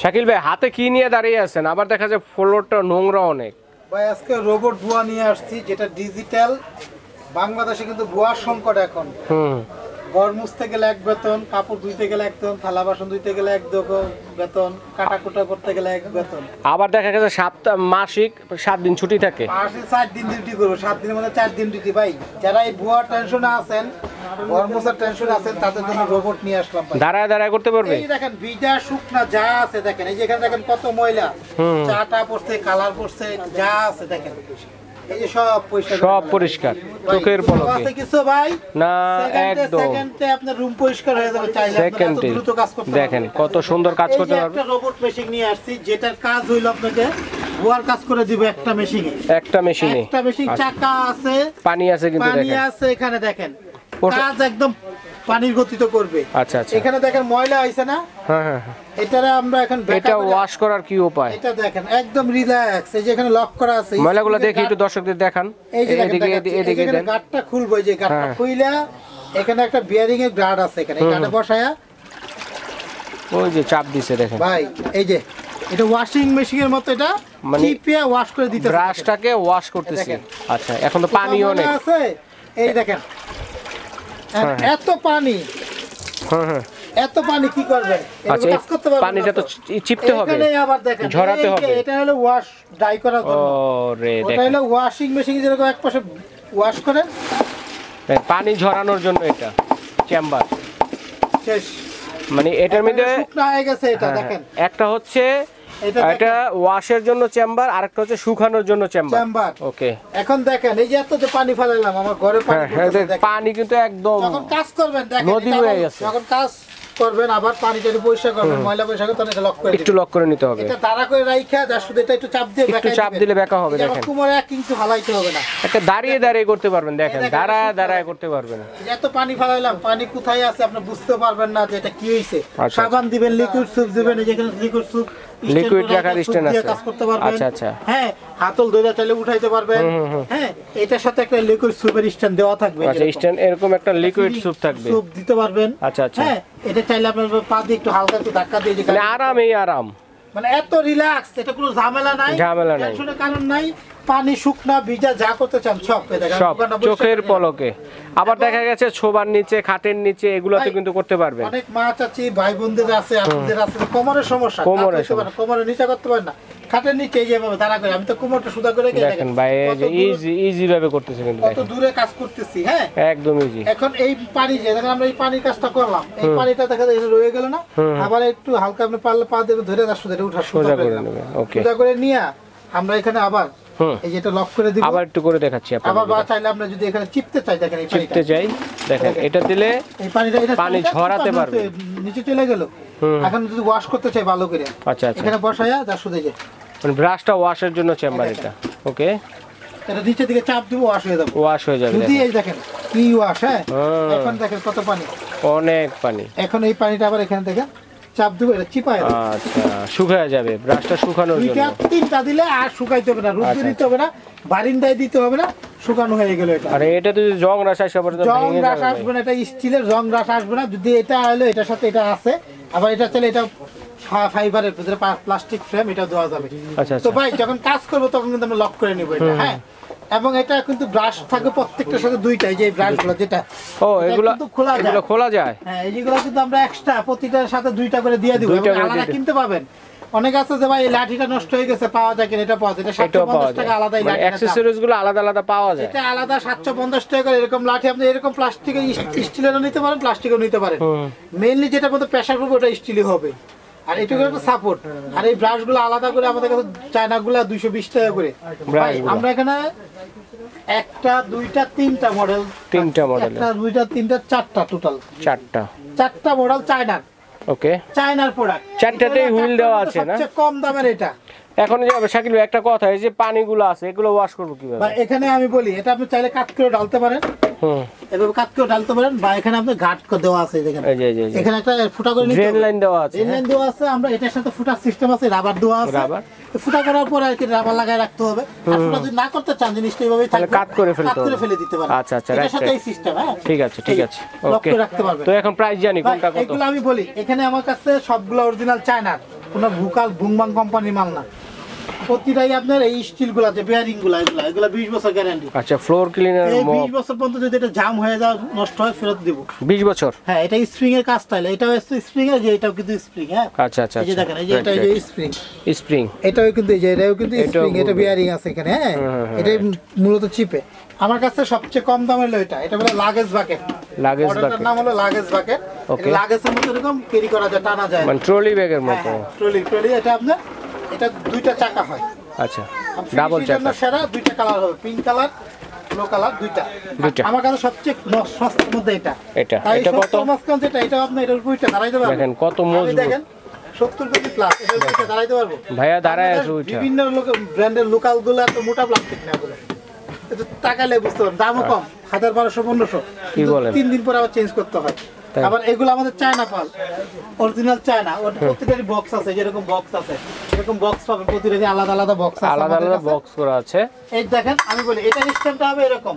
শাকিল ভাই হাতে কি নিয়ে দাঁড়িয়ে আছেন? আবার দেখা যায় ফ্লোরটা নোংরা অনেক। ভাই আজকে রোবট বুয়া নিয়ে আসছি, যেটা ডিজিটাল। বাংলাদেশে কিন্তু বুয়ার সংকট এখন। ঘর মুছতে গেলে এক বেতন, কাপড় ধুইতে গেলে এক বেতন, থালা বাসন ধুইতে গেলে এক বেতন, কাটাকুটা করতে গেলে এক বেতন। আবার দেখা গেছে মাসিক 7 দিন ছুটি থাকে। মাসে 4 দিন ডিউটি করবো, 7 দিনের মধ্যে 4 দিন ডিউটি। ভাই যারা এই বুয়ার টেনশনে আছেন, ঘর মোছার টেনশনে আছেন, তাদের জন্য রোবট নিয়ে আসলাম। দাঁড়ায় দাঁড়ায় করতে পারবে। এই দেখেন ভিজা শুকনা যা আছে দেখেন, এই যে এখানে দেখেন কত ময়লা, চাটা পড়ছে, কালার পড়ছে, যা আছে দেখেন, এই যে সব পরিষ্কার চোখের পলকে আছে কিছু ভাই না, একদম সেকেন্ডে আপনার রুম পরিষ্কার হয়ে যাবে। চাইলে আপনারা এত দ্রুত কাজ করতে পারবেন। দেখেন কত সুন্দর কাজ করতে পারবে। একটা রোবট মেশিন নিয়ে আসছি, যেটার কাজ হইলো আপনাকে বুয়ার কাজ করে দিবে একটা মেশিনে। একটা মেশিন চাকা আছে, পানি আছে, কিন্তু দেখেন পানি আছে এখানে দেখেন, কাজ একদম পানির গতিতে করবে। আচ্ছা আচ্ছা, এখানে দেখেন ময়লা আইছে না? হ্যাঁ, এটারে আমরা এখন এটা ওয়াশ করার কি উপায়? এটা দেখেন একদম রিল্যাক্স, এই যে এখানে লক করা আছে। ময়লাগুলো দেখি একটু দর্শকদের দেখান। এদিকে গার্ডটা খুলবো, এই যে গার্ডটা খুইলা এখানে একটা বিয়ারিং এর গার্ড আছে, এখানে এই গার্ডে বসায়া ওই যে চাপ দিছে দেখেন ভাই। এই যে এটা ওয়াশিং মেশিনের মতো, এটা চিপিয়া ওয়াশ করে দিতে, ব্রাশটাকে ওয়াশ করতেছে। আচ্ছা, এখন তো পানিও নেই আছে, এই দেখেন এত পানি। এত পানি কি করবেন? আচ্ছা, কাজ করতে পারবেন, পানিটা তো চিপতে হবে, এখানে আবার দেখেন ঝরাতে হবে। এটা হলো ওয়াশ ড্রাই করার জন্য। ওরে ওটা দেখেন, হলো ওয়াশিং মেশিন যেরকম একপাশে ওয়াশ করে, পানি ঝরানোর জন্য এটা চেম্বার শেষ। মানে এটার মধ্যে শুকনা হয়ে গেছে এটা দেখেন। একটা হচ্ছে এটা ওয়াশের জন্য চেম্বার, আরেকটা হচ্ছে শুকানোর জন্য চেম্বার। ওকে, এখন দেখেন এই যে এত যে পানি ফেলাইলাম আমার ঘরে, পানি কিন্তু একদম যখন কাজ করবেন দেখেন নদী হয়ে গেছে। যখন কাজ করবেন আবার পানিটা পরিষ্কার করবেন, ময়লা পরিষ্কার করতে এটা লক করে একটু লক করে নিতে হবে। এটা দাঁড়া করে রাইখা যা শুধু এটা একটু চাপ দিয়ে একটু চাপ দিলে বেঁকা হবে। দেখেন কুমারে 1 ইঞ্চি হালাইতে হবে না, একটা দাঁড়িয়ে দাঁড়িয়ে করতে পারবেন। দেখেন দাঁড়ায় করতে পারবেন। এত পানি ফেলাইলাম, পানি কোথায় আছে আপনি বুঝতে পারবেন না যে এটা কি হইছে। সাবান দিবেন, লিকুইড সুপ দিবেন, এই যে এখানে লিকুইড সুপ, লিকুইড রাখার স্ট্যান্ড আছে। কাজ করতে পারবেন। আচ্ছা আচ্ছা, হ্যাঁ, হাতল ধরে চাইলে উঠাইতে পারবেন। হ্যাঁ, এটার সাথে একটা লিকুইড সুপের স্ট্যান্ড দেওয়া থাকবে। আচ্ছা, স্ট্যান্ড এরকম একটা লিকুইড সুপ থাকবে, সুপ দিতে পারবেন। আচ্ছা আচ্ছা, হ্যাঁ, এটা চাইলে আপনার পা দিয়ে একটু হালকা একটু ধাক্কা দিয়ে মানে আরাম, মানে এত রিল্যাক্স, এটা কোনো ঝামেলা নাই, টেনশনের কারণ নাই। পানি শুকনা ভিজা যা করতে চান সব চোখের পলকে। আবার দেখা গেছে ছোবার নিচে, খাটের নিচে, এগুলোতে কিন্তু করতে পারবেন। অনেক মা চাচি ভাই বোনদের আছে, আপনাদের আছে কোমরের সমস্যা, কোমরের নিচে করতে পারেন না, খাটের নিচে এই যেভাবে দাঁড়া করে, আমি তো কোমরটা সুদা করে দেখেন ভাই, ইজি ভাবে করতেছে, কিন্তু কত দূরে কাজ করতেছি। হ্যাঁ, একদম ইজি। এখন এই পানি যে দেখেন আমরা এই পানির কাজটা করলাম, এই পানিটা দেখা যায় রয়ে গেল না, আবার একটু হালকা আপনি পারলে পা দিয়ে ধরে রাখতে ধরে উঠা সোজা করে নেবেন। ওকে, সোজা করে নিয়ে আমরা এখানে আবার এই যে এটা লক করে দিব। আবার একটু করে দেখাচ্ছি আপনাদের। আবার চাইলে আমরা যদি এখানে চিপতে চাই, দেখেন এই চিপতে চাই, দেখেন এটা দিলে এই পানিটা পানি ঝরাতে পারবে, নিচে চলে গেল। এখন যদি ওয়াশ করতে চাই ভালো করে, আচ্ছা আচ্ছা, এখানে বসায়া যা শুধু যে মানে ব্রাশটা ওয়াশের জন্য চেম্বার এটা। ওকে, এটা নিচে দিকে চাপ দিব, ওয়াশ হয়ে যাবে। যদি এই দেখেন কি ওয়াশ। হ্যাঁ, এখন দেখেন কত পানি, অনেক পানি। এখন এই পানিটা আবার এখানে দেখেন চাপ দিব, এটা চিপায় দেব। আচ্ছা, শুকায় যাবে, ব্রাশটা শুকানোর জন্য। এটা 3টা দিলে আর শুকাইতে হবে না, রোদে দিতে হবে না, বারিন্দায় দিতে হবে না, শুকানো হয়ে গেল এটা। আরে এটা তো জং রাশ আসবে, জং রাশ আসবে না, এটা স্টিলের জং রাশ আসবে না। যদি এটা হলো এটার সাথে এটা আছে, আবার এটা চলে এটা ফাইবারের ভিতরে প্লাস্টিক ফ্রেম, এটা দেওয়া যাবে। আচ্ছা, তো ভাই যখন কাজ করবো তখন কিন্তু আমরা লক করে নিব এটা। হ্যাঁ, এবং এটা কিন্তু ব্রাশ থাকে প্রত্যেকটার সাথে 2টা, এই যে ব্রাশগুলো যেটা এগুলো খোলা যায়। হ্যাঁ, এইগুলো কিন্তু আমরা এক্সট্রা প্রতিটার সাথে 2টা করে দিয়ে দিব, আলাদা কিনতে পাবেন। অনেক আছে যে ভাই এই লাঠিটা নষ্ট হয়ে গেছে, পাওয়া যায় কিনা, এটা পাওয়া যায়, এটা 750 টাকা আলাদা। এই অ্যাকসেসরিজ গুলো আলাদা পাওয়া যায়, এটা আলাদা 750 টাকা করে। এরকম লাঠি আপনি এরকম প্লাস্টিকের, স্টিলেরও নিতে পারেন, প্লাস্টিকেরও নিতে পারেন। মেইনলি যেটা মধ্যে প্রেসার করবে ওটা স্টিলই হবে, আর এটা একটা সাপোর্ট। আর এই ব্রাশগুলো আলাদা করে আমাদের কাছে চায়নাগুলো 220 টাকা করে। আমরা এখানে 1টা 2টা 3টা মডেল, 1টা 2টা 3টা 4টা টোটাল 4টা মডেল চায়নার। ওকে, চায়নার প্রোডাক্ট, 4টাতেই হুইল দেওয়া আছে না, সবচেয়ে কম দামের এটা। এখন যে শাকিল ভাই একটা কথা, এই যে পানিগুলো আছে এগুলো ওয়াশ করব কিভাবে? এখানে আমি বলি, এটা আপনি চাইলে কাট করে ঢালতে পারেন, এভাবে কাট করে ঢালতে পারেন, বা এখানে আপনি গার্ড করে দেওয়া আছে। দেখেন এখানে একটা ফুটা করে নিতে, ড্রেন লাইন দেওয়া আছে, আমরা এটার সাথে ফুটার সিস্টেম আছে, রাবার দেওয়া আছে। ফুটা করার পরে আর কি রাবার লাগায় রাখতে হবে। আর ফুটা যদি না করতে চান, জিনিসটা এইভাবেই থাকবে, কাট করে ফেলে দিতে পারেন। আচ্ছা আচ্ছা, এটার সাথে এই সিস্টেম। হ্যাঁ, ঠিক আছে ওকে, রাখতে পারবেন। তো এখন প্রাইস জানি কোনটা কত? এগুলো আমি বলি, এখানে আমার কাছে সবগুলো অরিজিনাল চায়নার। কোনো ভুকাল বুংবাং কোম্পানির মাল না, প্রতিটাই আপনার এই স্টিল গুলা যে বেয়ারিং গুলা এগুলা 20 বছর গ্যারান্টি। আচ্ছা, ফ্লোর ক্লিনার এই 20 বছর পর্যন্ত যদি এটা জাম হয়ে যায় নষ্ট হয় ফেরত দেব। 20 বছর? হ্যাঁ, এটা স্প্রিং এর কাজ তাইলে এটাও স্প্রিং এর, যে এটাও কিন্তু স্প্রিং। হ্যাঁ আচ্ছা আচ্ছা, এই যে দেখেন, এই যে এটা যে স্প্রিং, স্প্রিং এটাও কিন্তু এই যে এটাও কিন্তু স্প্রিং, এটা বেয়ারিং আছে এখানে। হ্যাঁ, এটাই মূলত চিপে। আমার কাছে সবচেয়ে কম দামের হলো এটা বলে লাগেজ বাকেট। লাগেজ মডেলটার বাকেট, নাম হলো লাগেজ বাকেট। ওকে। লাগেজের মতো এরকম ক্যারি করা যায়, টানা যায়, মানে ট্রলি ব্যাগের মতো। ট্রলি। এটা আপনার এটা দুইটা চাকা হয়। আচ্ছা, ডাবল চাকা। সেরা দুইটা কালার হবে, পিঙ্ক কালার, ব্লু কালার, দুইটা। আমার কাছে সবচেয়ে সস্তার মধ্যে এটা। তাই এটা কত? মাঝখান যেটা, এটা আপনি এটার উপরটা দাঁড়াইতে পারবেন। দেখেন কত মজবুত। দেখেন 70 কেজি প্লাস, এটার উপরটা দাঁড়াইতে পারবো ভাইয়া দাঁড়ায় আছে ওইটা। বিভিন্ন ব্র্যান্ডের লোকাল গুলো এত মোটা প্লাস্টিক না, এগুলো এটা টাকালে বুঝতে পারবেন, দামও কম, 1200-1500। কি বলেন? 3 দিন পরে আবার চেঞ্জ করতে হয়। আবার এগুলো আমাদের চায়না পাল, অরিজিনাল চায়না। ওর প্রত্যেকটারই বক্স আছে, যেরকম বক্স আছে এরকম বক্স পাবেন, প্রতিটারই আলাদা আলাদা বক্স আছে, আলাদা আলাদা বক্স করা আছে। এই দেখেন, আমি বলি এটা স্ট্যান্ডটা হবে এরকম।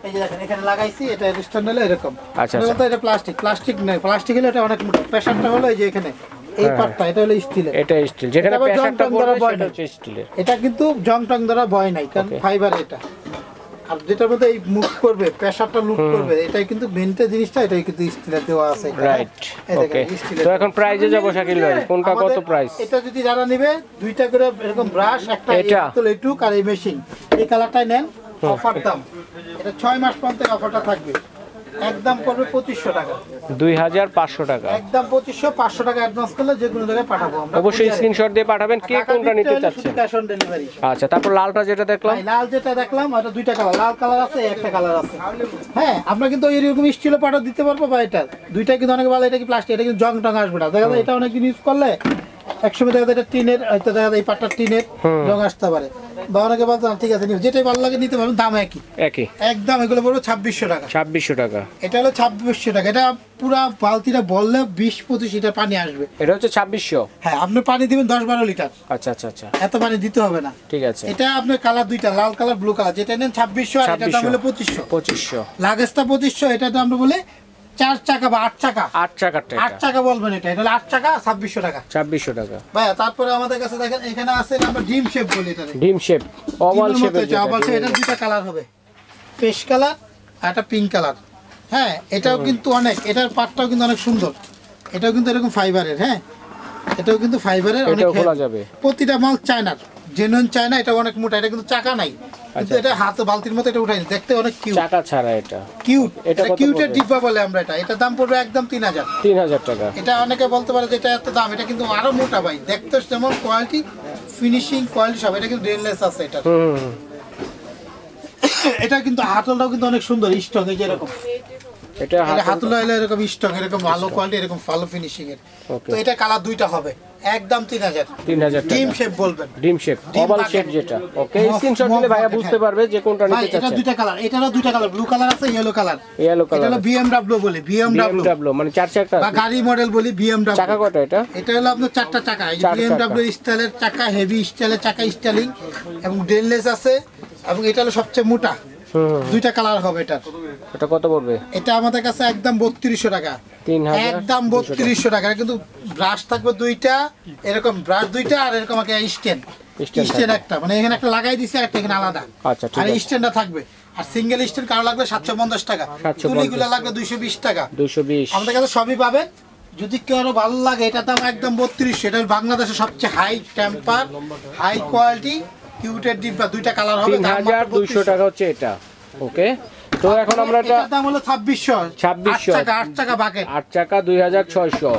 এই যে দেখেন এখানে লাগাইছি, এটা স্ট্যান্ড হলো এরকম। আচ্ছা, তো এটা প্লাস্টিক নয়, প্লাস্টিক হলে এটা অনেক মোটা। প্রেসারটা হলো এই যে এখানে এই পার্টটা, এটা হলো স্টিলের। এটা স্টিল, যেখানে প্রেসারটা পড়বে সেটা হচ্ছে স্টিলের। এটা কিন্তু জং টং দ্বারা ভয় নাই, কারণ ফাইবার এটা। আর যেটার মধ্যে এই মুভ করবে, প্রেসারটা লুট করবে, এটাই কিন্তু মেনটা জিনিসটা, এটাই কিন্তু স্টিলের দেওয়া আছে। রাইট, ওকে। তো এখন প্রাইসে যাব শাকিল ভাই, কোনটা কত প্রাইস? এটা যদি যারা নেবে দুইটা করে এরকম ব্রাশ, একটা এটুক আর এই মেশিন, এই কালারটাই নেন, অফার দাম। এটা 6 মাস পর্যন্ত অফারটা থাকবে, একদম পড়বে 2500 টাকা। 2500 টাকা একদম 2500, 500 টাকা অ্যাডভান্স করলে যে কোনো জায়গায় পাঠাবো আমরা। অবশ্যই স্ক্রিনশট দিয়ে পাঠাবেন কে কোনটা নিতে চাচ্ছেন। Cash on delivery. আচ্ছা, তারপর লালটা যেটা দেখলাম, লাল যেটা দেখলাম ওটা দুইটা কালার, লাল কালার আছে, একটা কালার আছে। হ্যাঁ, আমরা কিন্তু এরকম স্টিলও পাঠা দিতে পারবো, বা এটা দুইটা কিন্তু অনেকে বলে এটা কি প্লাস্টিক, এটা কিন্তু জং টং আসবে না। দেখা যায় এটা অনেক দিন ইউজ করলে একসময় দেখা যায় এটা টিনের, হয়তো দেখা যায় এই পাটটা টিনের রং আসতে পারে, বা অনেকে বলতে ঠিক আছে যেটাই ভালো লাগে নিতে পারবেন, দাম একই একদম। এগুলো পড়বে 2600 টাকা। 2600 টাকা, এটা হলো 2600 টাকা। এটা পুরা বালতিটা বললে 20-25 লিটার পানি আসবে। এটা হচ্ছে 2600। হ্যাঁ, আপনি পানি দিবেন 10-12 লিটার। আচ্ছা আচ্ছা আচ্ছা, এত পানি দিতে হবে না। ঠিক আছে। এটা আপনার কালার দুইটা, লাল কালার, ব্লু কালার। যেটা নেন 2600, আর এটার দাম হলো 2500। লাগেজটা 2500, এটা দাম আমরা বলে 4 চাকা বা 8 চাকা। 8 চাকা বলবেন, এটা হলো 8 চাকা, 2600 টাকা। 2600 টাকা ভাই, তারপরে আমাদের কাছে দেখেন এখানে আছে আমরা ডিম শেপ বলি, এটা ডিম শেপ, ওভাল শেপ। এটা দুইটা কালার হবে, পেস্ট কালার আর একটা পিঙ্ক কালার। হ্যাঁ, এটাও কিন্তু অনেক, এটার পাটটাও কিন্তু অনেক সুন্দর। এটাও কিন্তু এরকম ফাইবারের। হ্যাঁ, এটাও কিন্তু ফাইবারের, অনেক খোলা যাবে। প্রতিটা মাল চায়নার, জেনুইন চায়না। এটা অনেক মোটা, এটা কিন্তু চাকা নাই, কিন্তু এটা হাতে বালতির মতো এটা উঠাইনি, দেখতে অনেক কিউট। চাকা ছাড়া এটা কিউট। এটা কিউটের ডিব্বা বলে আমরা এটা। এটা দাম পড়বে একদম 3000 টাকা। এটা অনেকে বলতে পারে যে এটা এত দাম, এটা কিন্তু আরো মোটা ভাই, দেখতে যেমন কোয়ালিটি, ফিনিশিং কোয়ালিটি সব। এটা কিন্তু ড্রেনলেস আছে এটা। এটা কিন্তু হাতলটাও কিন্তু অনেক সুন্দর, স্টক এই যে এরকম। এটা হাতল হইলে এরকম স্টক, এরকম ভালো কোয়ালিটি, এরকম ভালো ফিনিশিং এর। তো এটা কালার দুইটা হবে, একদম 3000 ডিম শেপ বলবেন, ডিম শেপ, ওভাল শেপ যেটা। ওকে, স্ক্রিনশট দিলে ভাইয়া বুঝতে পারবে যে কোনটা নিতে চাচ্ছেন। এটা দুইটা কালার, এটারও দুইটা কালার, ব্লু কালার আছে, ইয়েলো কালার। এটা হলো BMW বলে, BMW মানে 4 চাকা বা গাড়ি মডেল বলি, BMW। চাকা কয়টা এটা? এটা হলো আপনার 4টা চাকা। এই BMW স্টাইলের চাকা, হেভি স্টাইলের চাকা, স্টাইলিং এবং ড্রেনলেস আছে, এবং এটা হলো সবচেয়ে মোটা। দুইটা কালার হবে এটার। এটা কত পড়বে? এটা আমাদের কাছে একদম 3200 টাকা। 3000, একদম 3200 টাকা। কিন্তু ব্রাশ থাকবে দুইটা, এরকম ব্রাশ দুইটা, আর এরকম একটা স্ট্যান্ড একটা, মানে এখানে একটা লাগাই দিছে, একটা এখানে আলাদা। আচ্ছা, ঠিক আর আছে। স্ট্যান্ডটা থাকবে। আর সিঙ্গেল স্ট্যান্ড কারো লাগবে 750 টাকা, তুলিগুলো লাগবে 220 টাকা। 220 আমাদের কাছে সবই পাবেন। যদি কেউ আরো ভালো লাগে, এটা দাম একদম 3200। এটা বাংলাদেশের সবচেয়ে হাই টেম্পার, হাই কোয়ালিটি কিউটের ডিব্বা, দুইটা কালার হবে। 3200 টাকা হচ্ছে এটা। ওকে, তো এখন আমরা এটার দাম হলো 2600। 8 চাকা বাকেট, 8 চাকা 2600।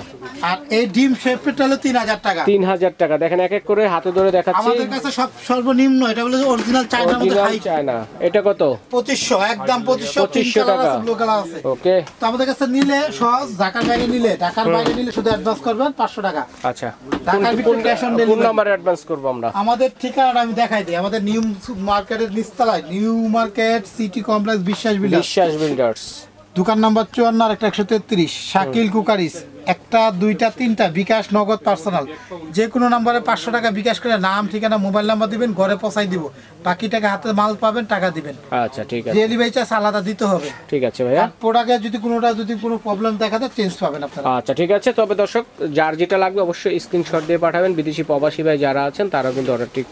আর এই ডিম শেপটা হলো 3000 টাকা। 3000 টাকা। দেখেন এক এক করে হাতে ধরে দেখাচ্ছি। আমাদের কাছে সব সর্বনিম্ন এটা হলো অরিজিনাল চায়নার মধ্যে হাই চায়না। এটা কত? 2500, একদম 2500 টাকা। ব্লু কালার আছে। ওকে, তো আমাদের কাছে নিলে সহজ, ঢাকার বাইরে নিলে শুধু অ্যাডভান্স করবেন 500 টাকা। আচ্ছা, ঢাকার ভিতরে ক্যাশ অন কোন ডেলিভারি। নাম্বারে অ্যাডভান্স করব আমরা? আমাদের ঠিকানাটা আমি দেখাই দিই। আমাদের নিউ মার্কেটের নিচতলায়, নিউ মার্কেট সিটি কমপ্লেক্স, বিশ্বাস বিল্ডার্স। দোকান নাম্বার 54 আর একটা 133 শাকিল কুকারিস, একটা দুইটা তিনটা বিকাশ নগদ পার্সোনাল, যে কোনো নাম্বারে 500 টাকা বিকাশ করে নাম ঠিকানা মোবাইল নাম্বার দিবেন, ঘরে পৌঁছাই দিব, বাকি টাকা হাতে মাল পাবেন, টাকা দিবেন। আচ্ছা ঠিক আছে, ডেলিভারি চার্জ আলাদা দিতে হবে। ঠিক আছে ভাইয়া। প্রোডাক্টে যদি কোনো প্রবলেম দেখা দেয় চেঞ্জ পাবেন আপনারা। আচ্ছা ঠিক আছে, তবে দর্শক যার যেটা লাগবে অবশ্যই স্ক্রিনশট দিয়ে পাঠাবেন। বিদেশি প্রবাসী ভাই যারা আছেন তারা কিন্তু অর্ডারটি